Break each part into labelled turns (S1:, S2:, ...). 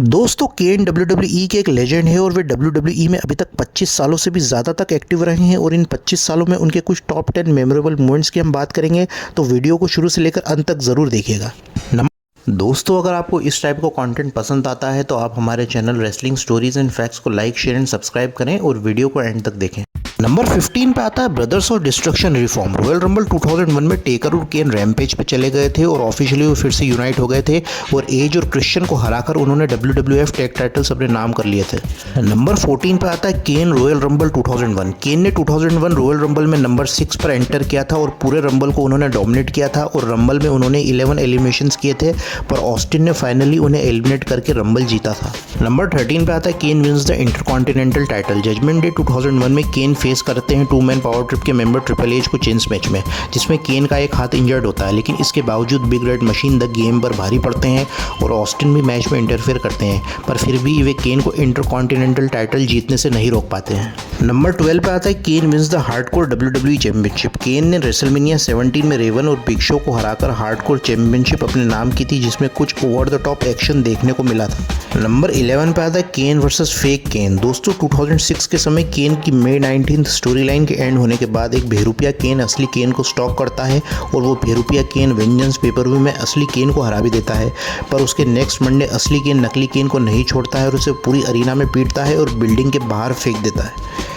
S1: दोस्तों केन WWE के एक लेजेंड है और वे WWE में अभी तक 25 सालों से भी ज़्यादा तक एक्टिव रहे हैं और इन 25 सालों में उनके कुछ टॉप 10 मेमोरेबल मोमेंट्स की हम बात करेंगे, तो वीडियो को शुरू से लेकर अंत तक ज़रूर देखिएगा। दोस्तों अगर आपको इस टाइप का कंटेंट पसंद आता है तो आप हमारे channel wrestling stories and facts को लाइक, शेयर एंड सब्सक्राइब करें और वीडियो को एंड तक देखें। नंबर 15 पे आता है brothers of destruction reform. Royal rumble 2001 में टेकर और केन रैम्पेज पे चले गए थे और ऑफिशियली वो फिर से यूनाइट हो गए थे और एज और क्रिश्चियन को हराकर उन्होंने WWF टैग टाइटल्स अपने नाम कर लिए थे। नंबर 14 पे आता है केन रॉयल रंबल 2001। केन ने 2001 रॉयल रंबल में नंबर 6 पर एंटर किया था और पूरे रंबल को उन्होंने डोमिनेट किया था और रंबल में उन्होंने 11 एलिमिनेशंस किए थे, पर ऑस्टिन ने फाइनली उन्हें एलिमिनेट करके रंबल जीता था। नंबर 13 पे आता है Kane wins the intercontinental title. Judgment day 2001 में केन फेस करते हैं 2 मैन पावर ट्रिप के मेंबर ट्रिपल एच को चेंज मैच में, जिसमें केन का एक हाथ इंजर्ड होता है, लेकिन इसके बावजूद big red machine the game पर भारी पड़ते हैं और ऑस्टिन भी मैच में इंटरफेयर करते हैं, पर फिर भी वे केन को इंटरकॉन्टिनेंटल टाइटल जीतने से नहीं रोक पाते हैं। नंबर 12 पे आता है Kane wins the hardcore WWE championship. Kane ने रेसलमेनिया 17 में रेवन और बिग शो को हराकर हार्डकोर चैंपियनशिप अपने नाम की थी, जिसमें कुछ ओवर द टॉप एक्शन देखने को मिला था। नंबर 11 पे आता है केन वर्सेस फेक केन। दोस्तों 2006 के समय केन की मई 19 स्टोरी लाइन के एंड होने के बाद एक बेहरूपिया केन असली केन को स्टॉक करता है और वो बेहरूपिया केन वेंजेंस पेपर-व्यू में असली केन को हरा भी देता है, पर उसके नेक्स्ट मंडे असली केन नकली केन को नहीं छोड़ता है और उसे पूरी अरीना में पीटता है और बिल्डिंग के बाहर फेंक देता है।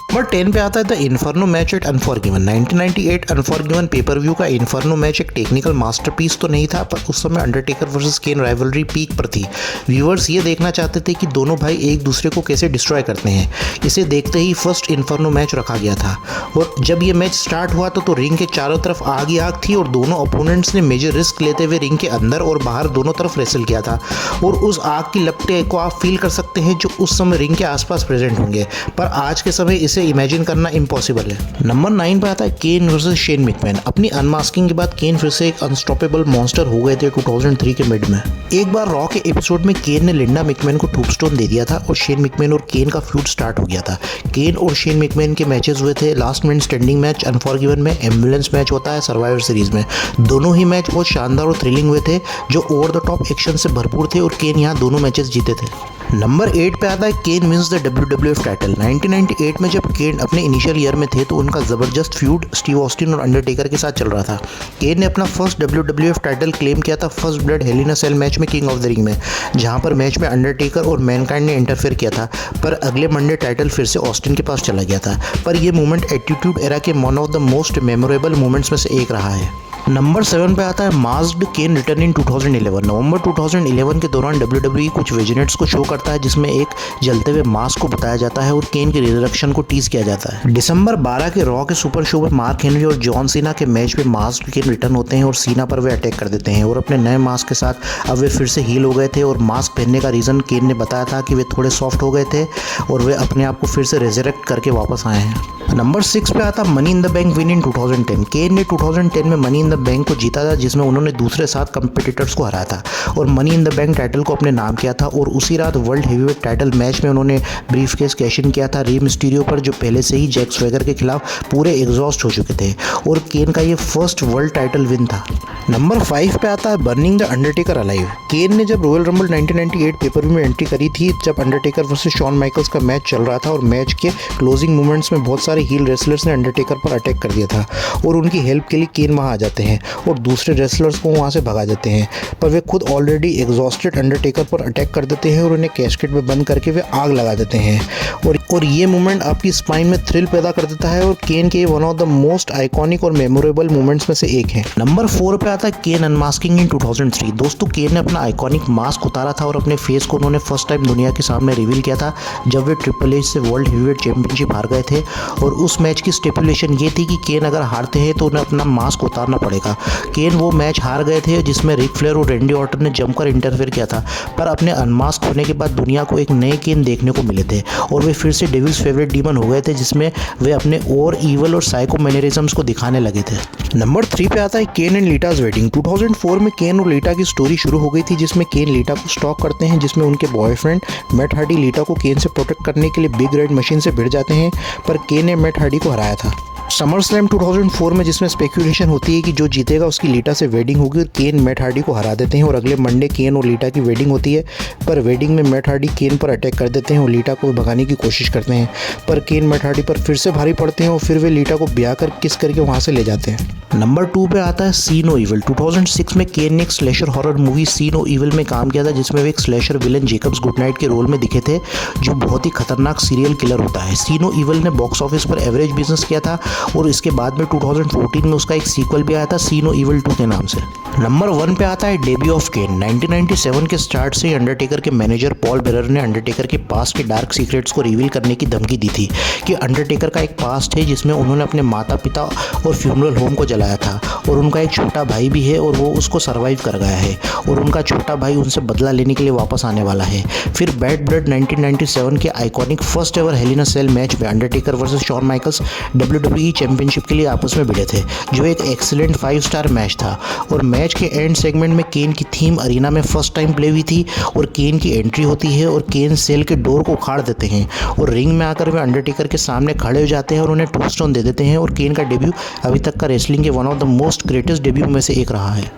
S1: नंबर 10 पे आता है the inferno match at Unforgiven. 1998 Unforgiven pay per view का इन्फर्नो मैच एक टेक्निकल मास्टरपीस तो नहीं था, पर उस समय Undertaker versus Kane rivalry peak पर थी। व्यूअर्स ये देखना चाहते थे कि दोनों भाई एक दूसरे को कैसे डिस्ट्रॉय करते हैं। इसे देखते ही फर्स्ट इन्फर्नो मैच रखा गया था और जब ये मैच स्टार्ट हुआ तो रिंग के चारों तरफ आग ही आग थी और दोनों अपोनेंट्स ने मेजर रिस्क लेते हुए रिंग के अंदर और बाहर दोनों तरफ रेसल किया था और उस आग की लपटे को आप फील कर सकते हैं जो उस समय रिंग के आसपास प्रेजेंट होंगे, पर आज के समय इसे इमेजिन करना इम्पॉसिबल है। नंबर 9 पे आता है केन वर्सेस शेन मैकमैन। अपनी अनमास्किंग के बाद केन फिर से एक अनस्टॉपेबल मॉन्स्टर हो गए थे 2003 के मिड में। एक बार रॉ के एपिसोड में केन ने लिंडा मैकमैन को टूबस्टोन दे दिया था और शेन मैकमैन और केन का फ्यूड स्टार्ट हो गया था। केन और शेन मैकमैन के मैचेस हुए थे लास्ट मैन स्टैंडिंग मैच, अनफॉरगिवन में, एम्बुलेंस मैच होता है सर्वाइवर सीरीज में। दोनों ही मैच बहुत शानदार और थ्रिलिंग हुए थे जो ओवर द टॉप एक्शन से भरपूर थे और केन यहाँ दोनों मैचेस जीते थे। नंबर 8 पे आता है Kane wins the WWF title. 1998 में जब केन अपने इनिशियल ईयर में थे तो उनका ज़बरदस्त फ्यूड स्टीव ऑस्टिन और अंडरटेकर के साथ चल रहा था। केन ने अपना फर्स्ट WWF टाइटल क्लेम किया था first blood hello in a cell match में किंग ऑफ द रिंग में, जहां पर मैच में अंडरटेकर और मैनकाइंड ने इंटरफेयर किया था, पर अगले मंडे टाइटल फिर से ऑस्टिन के पास चला गया था। पर यह मोमेंट एटीट्यूड एरा के one of the most memorable moments में से एक रहा है। नंबर 7 पे आता है मास्क्ड केन रिटर्न इन 2011। नवंबर 2011 के दौरान WWE कुछ विजिनेट्स को शो करता है जिसमें एक जलते हुए मास्क को बताया जाता है और केन के रिजरेक्शन को टीज किया जाता है। दिसंबर 12 के रॉ के सुपर शो में मार्क हेनरी और जॉन सीना के मैच में मास्क्ड केन रिटर्न होते हैं और सीना पर वे अटैक कर देते हैं और अपने नए मास्क के साथ अब वे फिर से हील हो गए थे और मास्क पहनने का रीज़न केन ने बताया था कि वे थोड़े सॉफ्ट हो गए थे और वे अपने आप को फिर से रेजरेक्ट करके वापस आए हैं। नंबर 6 पे आता money in the bank win in 2010। केन ने 2010 में मनी इन द बैंक को जीता था जिसमें उन्होंने दूसरे 7 कंपटीटर्स को हराया था और money in the bank title को अपने नाम किया था और उसी रात वर्ल्ड हेवीवेट टाइटल मैच में उन्होंने ब्रीफ केस कैश इन किया था री मिस्टीरियो पर, जो पहले से ही जैक स्वैगर के खिलाफ पूरे एग्जॉस्ट हो चुके थे और केन का ये फर्स्ट वर्ल्ड टाइटल विन था। नंबर 5 पे आता है बर्निंग द अंडरटेकर अलाइव। केन ने जब रॉयल रंबल 1998 पेपर में एंट्री करी थी जब अंडरटेकर वर्सेस शॉन माइकल्स का मैच चल रहा था और मैच के क्लोजिंग मोमेंट्स में बहुत सारे हील रेसलर्स ने अंडरटेकर पर अटैक कर दिया था और उनकी हेल्प के लिए केन वहां आ जाते हैं और दूसरे रेसलर्स को वहां से भगा देते हैं, पर वे खुद ऑलरेडी एग्जॉस्टेड अंडरटेकर पर अटैक कर देते हैं और उन्हें कैस्केट में बंद करके वे आग लगा देते हैं और ये मोमेंट आपकी स्पाइन में थ्रिल पैदा कर देता है और केन के one of the most iconic और मेमोरेबल मोमेंट्स में से एक है। नंबर 4 पे आता है केन अनमास्किंग इन 2003। दोस्तों केन ने अपना आइकॉनिक मास्क उतारा था और अपने फेस को उन्होंने फर्स्ट टाइम दुनिया के सामने रिवील किया था जब वे ट्रिपल एच से वर्ल्ड हेवीवेट चैंपियनशिप हार गए थे और उस मैच की स्टिपुलेशन ये थी कि केन अगर हारते हैं तो उन्हें अपना मास्क उतारना पड़ेगा। केन वो मैच हार गए थे जिसमें रिक फ्लेयर और रैंडी ऑर्टन ने जमकर इंटरफेयर किया था, पर अपने अनमास्क होने के बाद दुनिया को एक नए केन देखने को मिले थे और वे फिर से डेविल्स फेवरेट डीमन हो गए थे जिसमें वे अपने और ईवल और साइको मैनरिज्म्स को दिखाने लगे थे। नंबर 3 पे आता है केन एंड लीटाज वेडिंग। 2004 में केन और लीटा की स्टोरी शुरू हो गई थी जिसमें केन लीटा को स्टॉक करते हैं, जिसमें उनके बॉयफ्रेंड मैट हार्डी लीटा को केन से प्रोटेक्ट करने के लिए बिग रेड मशीन से भिड़ जाते हैं, पर केन ने मैट हार्डी को हराया था। समर स्लैम 2004 में जिसमें स्पेकुलेशन होती है कि जो जीतेगा उसकी लीटा से वेडिंग होगी और केन मैट हार्डी को हरा देते हैं और अगले मंडे केन और लीटा की वेडिंग होती है। पर वेडिंग में मैट हार्डी केन पर अटैक कर देते हैं और लीटा को भगाने की कोशिश करते हैं, पर केन मैट हार्डी पर फिर से भारी पड़ते हैं और फिर वे लीटा को ब्याह कर किस करके वहाँ से ले जाते हैं। नंबर 2 पे आता है सी नो इविल। 2006 में केन ने एक स्लेशर हॉरर मूवी सी नो इविल में काम किया था, जिसमें वे एक स्लेशर विलन जेकब्स गुडनाइट के रोल में दिखे थे, जो बहुत ही खतरनाक सीरियल किलर होता है। सी नो इविल ने बॉक्स ऑफिस पर एवरेज बिजनेस किया था और इसके बाद में 2014 में उसका एक सीक्वल भी आया था सी नो इविल 2 के नाम से। नंबर 1 पे आता है डेब्यू ऑफ केन। 1997 के स्टार्ट से अंडरटेकर के मैनेजर पॉल बेरर ने अंडरटेकर के पास्ट के डार्क सीक्रेट्स को रिवील करने की धमकी दी थी कि अंडरटेकर का एक पास्ट है जिसमें उन्होंने अपने माता पिता और फ्यूनरल होम को जलाया था और उनका एक छोटा भाई भी है और वो उसको सरवाइव कर गया है और उनका छोटा भाई उनसे बदला लेने के लिए वापस आने वाला है। फिर बैड ब्लड 1997 के iconic first ever hell in a cell match में Undertaker versus Shawn Michaels WWE championship के लिए आपस में भिड़े थे, जो एक एक्सीलेंट 5 स्टार मैच था। और मैच के एंड सेगमेंट में केन की थीम अरीना में फर्स्ट टाइम प्ले हुई थी और केन की एंट्री होती है और केन सेल के डोर को उखाड़ देते हैं और रिंग में आकर वे अंडरटेकर के सामने खड़े हो जाते हैं और उन्हें टोस्टोन दे देते हैं और केन का डेब्यू अभी तक का रेसलिंग के one of the most greatest debut में से एक रहा है।